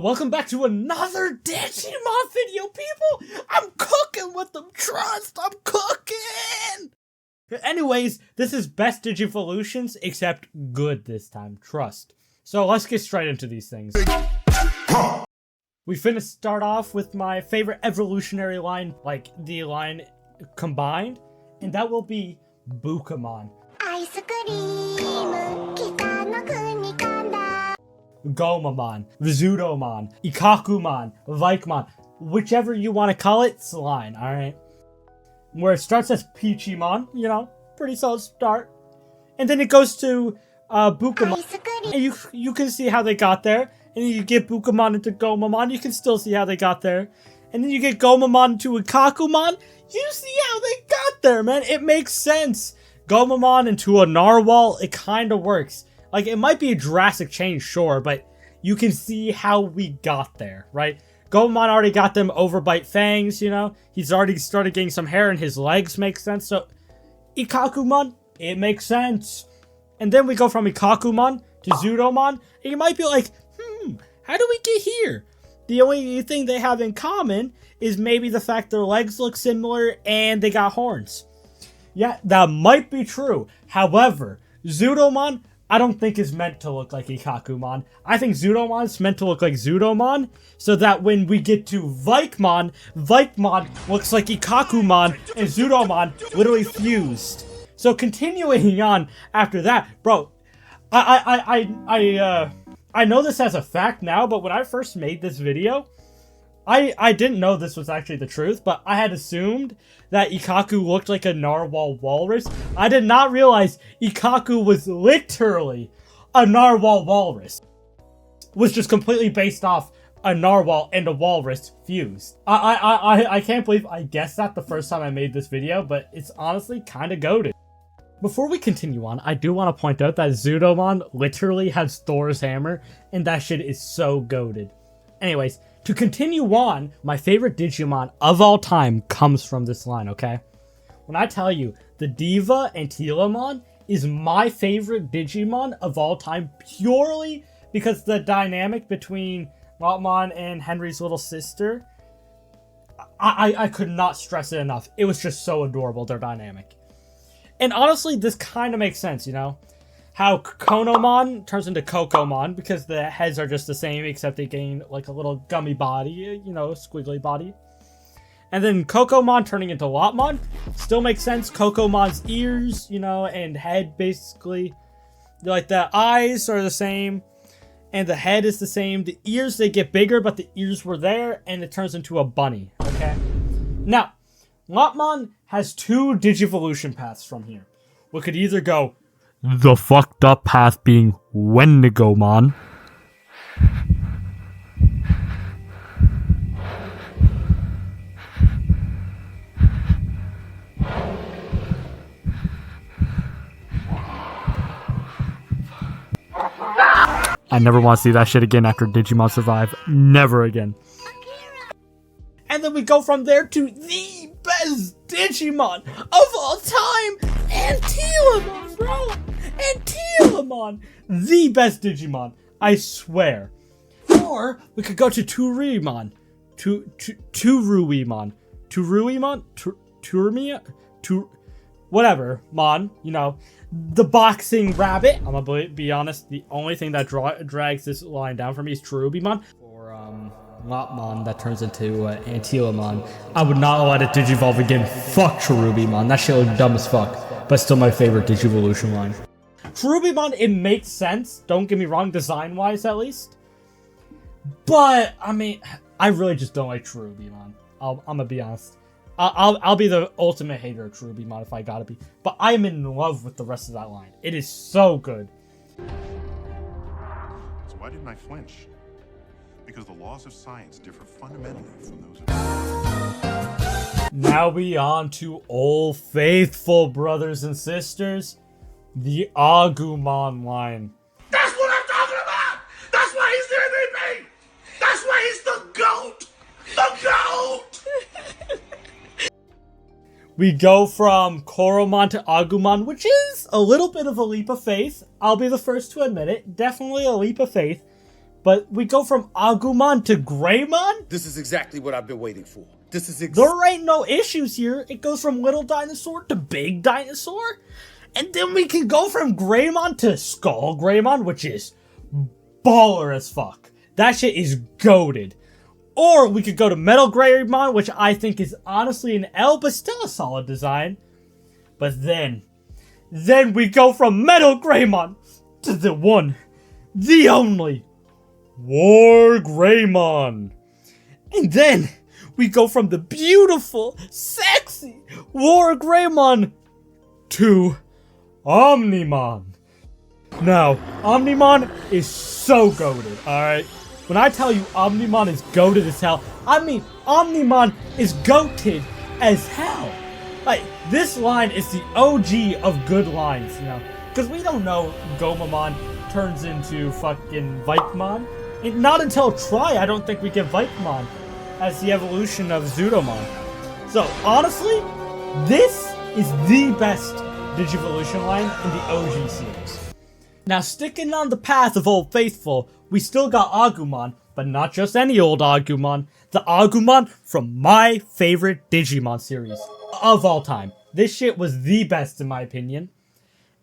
Welcome back to another Digimon video, people! I'm cooking with them, trust! I'm cooking! Anyways, this is best Digivolutions, except good this time, trust. So let's get straight into these things. We finna start off with my favorite evolutionary line, like the line combined, and that will be Bukamon. Gomamon, Vizudomon, Ikakumon, Vaikmon, whichever you want to call it, it's the line, alright? Where it starts as Peachymon, you know, pretty solid start. And then it goes to Bukamon, and you can see how they got there. And then you get Bukamon into Gomamon, you can still see how they got there. And then you get Gomamon into Ikakumon, you see how they got there, man. It makes sense. Gomamon into a Narwhal, it kind of works. Like, it might be a drastic change, sure, but you can see how we got there, right? Gomamon already got them overbite fangs, you know? He's already started getting some hair and his legs make sense, so Ikakumon, it makes sense. And then we go from Ikakumon to Zudomon, and you might be like, how do we get here? The only thing they have in common is maybe the fact their legs look similar and they got horns. Yeah, that might be true. However, Zudomon, I don't think is meant to look like Ikakumon. I think Zudomon is meant to look like Zudomon, so that when we get to Vaikmon, Vaikmon looks like Ikakumon, and Zudomon literally fused. So continuing on after that, bro, I know this as a fact now, but when I first made this video, I didn't know this was actually the truth, but I had assumed that Ikaku looked like a narwhal walrus. I did not realize Ikaku was literally a narwhal walrus. Was just completely based off a narwhal and a walrus fused. I can't believe I guessed that the first time I made this video, but it's honestly kind of goated. Before we continue on, I do want to point out that Zudomon literally has Thor's hammer, and that shit is so goated. Anyways, to continue on, my favorite Digimon of all time comes from this line, okay? When I tell you, the Diva Antilamon is my favorite Digimon of all time purely because the dynamic between Lotmon and Henry's little sister, I could not stress it enough. It was just so adorable, their dynamic. And honestly, this kind of makes sense, you know? How Konomon turns into Kokomon because the heads are just the same except they gain like a little gummy body, you know, squiggly body. And then Kokomon turning into Lotmon still makes sense. Kokomon's ears, you know, and head basically, like the eyes are the same and the head is the same. The ears, they get bigger, but the ears were there and it turns into a bunny, okay? Now, Lotmon has two Digivolution paths from here. We could either go the fucked up path being Wendigomon, I never want to see that shit again after Digimon Survive. Never again. And then we go from there to the best Digimon of all time, Antilamon, bro! Antilamon! The best Digimon, I swear. Or we could go to Turuimon. Turuimon. Turumia? Whatever, Mon, you know. The boxing rabbit. I'm gonna be honest, the only thing that drags this line down for me is Turubimon. Or, Lotmon that turns into Antilamon. I would not let it digivolve again. Fuck Cherubimon. That shit looked dumb as fuck. But still my favorite Digivolution line. Cherubimon, it makes sense. Don't get me wrong, design-wise at least. But, I mean, I really just don't like Cherubimon. I'm gonna be honest. I'll be the ultimate hater of Cherubimon if I gotta be. But I'm in love with the rest of that line. It is so good. So why didn't I flinch? Because the laws of science differ fundamentally from those of... Now we on to Old Faithful, brothers and sisters. The Agumon line. That's what I'm talking about! That's why he's the MVP! That's why he's the GOAT! The GOAT! We go from Koromon to Agumon, which is a little bit of a leap of faith. I'll be the first to admit it. Definitely a leap of faith. But we go from Agumon to Greymon? This is exactly what I've been waiting for. There ain't no issues here. It goes from little dinosaur to big dinosaur. And then we can go from Greymon to Skull Greymon, which is baller as fuck. That shit is goated. Or we could go to Metal Greymon, which I think is honestly an L, but still a solid design. But then we go from Metal Greymon to the one, the only, War Greymon. And then we go from the beautiful, sexy War Greymon to Omnimon. Now, Omnimon is so goated, alright? When I tell you Omnimon is goated as hell, I mean Omnimon is goated as hell. Like, this line is the OG of good lines, you know? Because we don't know Gomamon turns into fucking Vikemon. And not until Try, I don't think we get Vikemon as the evolution of Zudomon. So, honestly, this is the best Digivolution line in the OG series. Now, sticking on the path of Old Faithful, we still got Agumon, but not just any old Agumon. The Agumon from my favorite Digimon series of all time. This shit was the best in my opinion.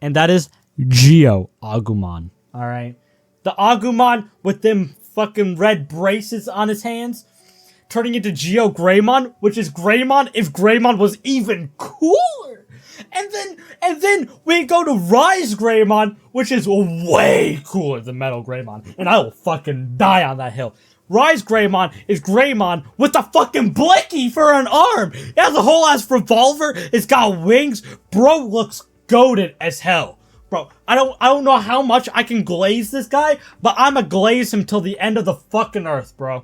And that is Geo Agumon. Alright? The Agumon with them fucking red braces on his hands. Turning into Geo Greymon, which is Greymon if Greymon was even cooler. And then we go to Rise Greymon, which is way cooler than Metal Greymon. And I will fucking die on that hill. Rise Greymon is Greymon with a fucking blicky for an arm. It has a whole ass revolver. It's got wings. Bro looks goated as hell. Bro, I don't know how much I can glaze this guy, but I'ma glaze him till the end of the fucking earth, bro.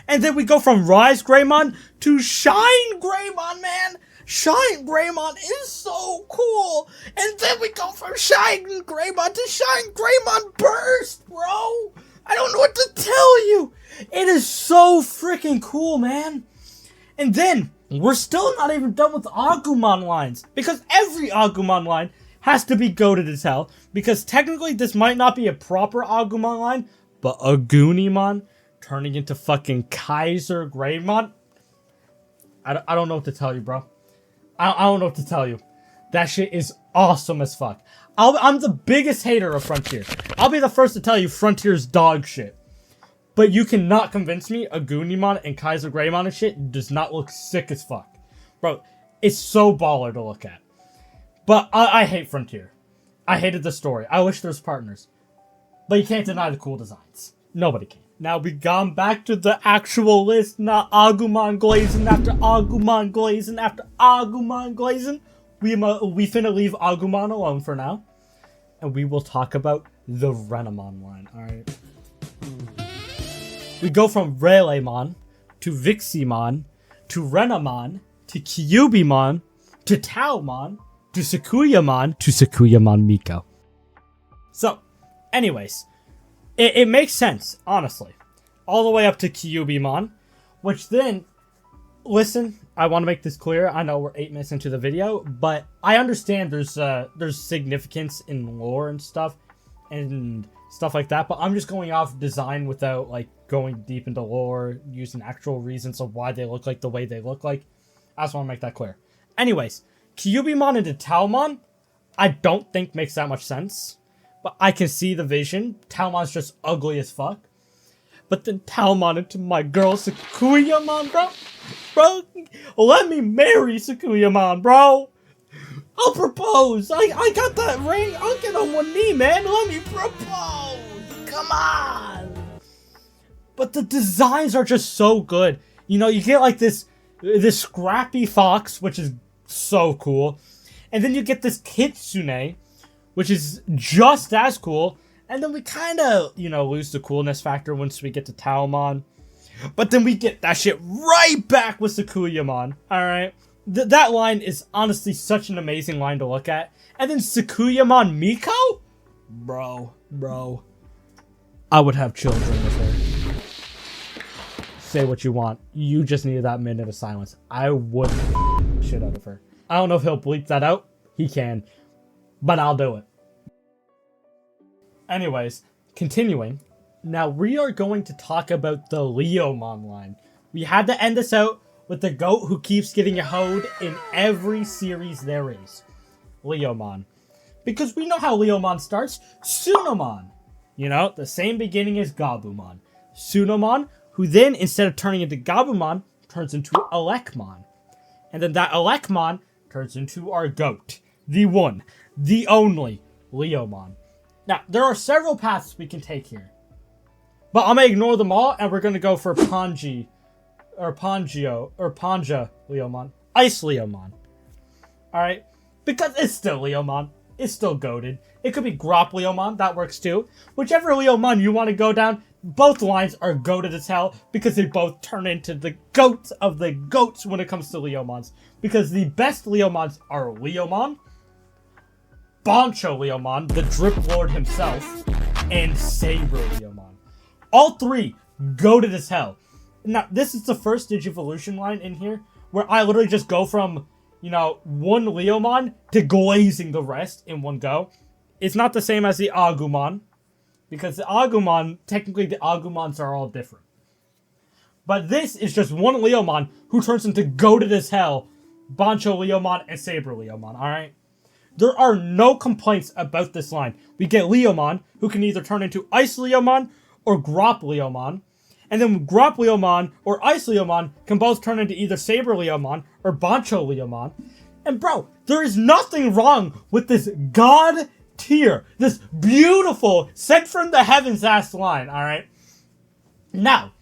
And then we go from Rise Greymon to Shine Greymon, man. Shine Greymon is so cool. And then we go from Shine Greymon to Shine Greymon Burst, bro. I don't know what to tell you. It is so freaking cool, man. And then, we're still not even done with the Agumon lines. Because every Agumon line has to be goated as hell. Because technically, this might not be a proper Agumon line. But Agunimon turning into fucking Kaiser Greymon. I don't know what to tell you, bro. I don't know what to tell you. That shit is awesome as fuck. I'm the biggest hater of Frontier. I'll be the first to tell you Frontier's dog shit. But you cannot convince me Agunimon and Kaiser Greymon and shit does not look sick as fuck. Bro, it's so baller to look at. But I hate Frontier. I hated the story. I wish there was partners. But you can't deny the cool designs. Nobody can. Now we gone back to the actual list, not Agumon glazing after Agumon glazing after Agumon glazing. We finna leave Agumon alone for now. And we will talk about the Renamon line, alright? We go from Releimon to Viximon to Renamon to Kyubimon to Taomon to Sakuyamon Miko. So, anyways, it makes sense, honestly. All the way up to Kyubimon, which then, listen, I want to make this clear. I know we're 8 minutes into the video, but I understand there's significance in lore and stuff like that, but I'm just going off design without, like, going deep into lore, using actual reasons of why they look like the way they look like. I just want to make that clear. Anyways, Kyubimon into Taomon, I don't think makes that much sense. But I can see the vision. Taomon's just ugly as fuck. But then Taomon into my girl Sakuyamon, bro. Bro, let me marry Sakuyamon, bro. I'll propose. I got that ring. I'll get on one knee, man. Let me propose. Come on. But the designs are just so good. You know, you get like this scrappy fox, which is so cool. And then you get this kitsune, which is just as cool. And then we kind of, you know, lose the coolness factor once we get to Taomon. But then we get that shit right back with Sakuyamon. Alright? That line is honestly such an amazing line to look at. And then Sakuyamon Miko? Bro. I would have children with her. Say what you want. You just needed that minute of silence. I would shit out of her. I don't know if he'll bleep that out. He can. But I'll do it. Anyways, continuing. Now we are going to talk about the Leomon line. We had to end this out with the goat who keeps getting hoed in every series there is. Leomon. Because we know how Leomon starts. Sunomon. You know, the same beginning as Gabumon. Sunomon, who then, instead of turning into Gabumon, turns into Elecmon. And then that Elecmon turns into our goat. The one, the only, Leomon. Now, there are several paths we can take here. But I'm going to ignore them all, and we're going to go for Panja Leomon. Ice Leomon. Alright? Because it's still Leomon. It's still goated. It could be Grop Leomon. That works too. Whichever Leomon you want to go down, both lines are goated as hell because they both turn into the goats of the goats when it comes to Leomons. Because the best Leomons are Leomon, Boncho Leomon, the Drip Lord himself, and Saber Leomon. All three goated as hell. Now, this is the first Digivolution line in here where I literally just go from, you know, one Leomon to glazing the rest in one go. It's not the same as the Agumon, because the Agumon, technically the Agumons are all different. But this is just one Leomon who turns into goated as hell, Boncho Leomon and Saber Leomon, alright? There are no complaints about this line. We get Leomon, who can either turn into Ice Leomon or Grop Leomon. And then Grop Leomon or Ice Leomon can both turn into either Saber Leomon or Boncho Leomon. And bro, there is nothing wrong with this god tier, this beautiful, sent from the heavens ass line, alright? Now,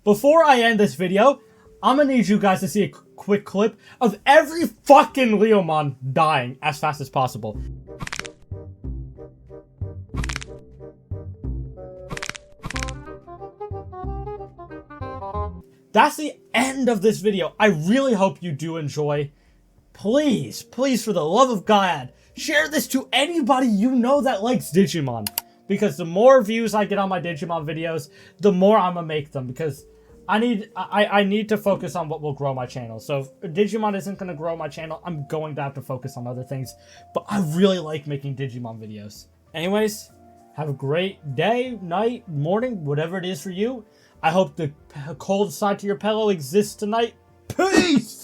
before I end this video, I'm gonna need you guys to see a quick clip of every fucking Leomon dying as fast as possible. That's the end of this video. I really hope you do enjoy. Please, please, for the love of God, share this to anybody you know that likes Digimon. Because the more views I get on my Digimon videos, the more I'm gonna make them. Because I need to focus on what will grow my channel. So if Digimon isn't gonna grow my channel, I'm going to have to focus on other things. But I really like making Digimon videos. Anyways, have a great day, night, morning, whatever it is for you. I hope the cold side to your pillow exists tonight. Peace!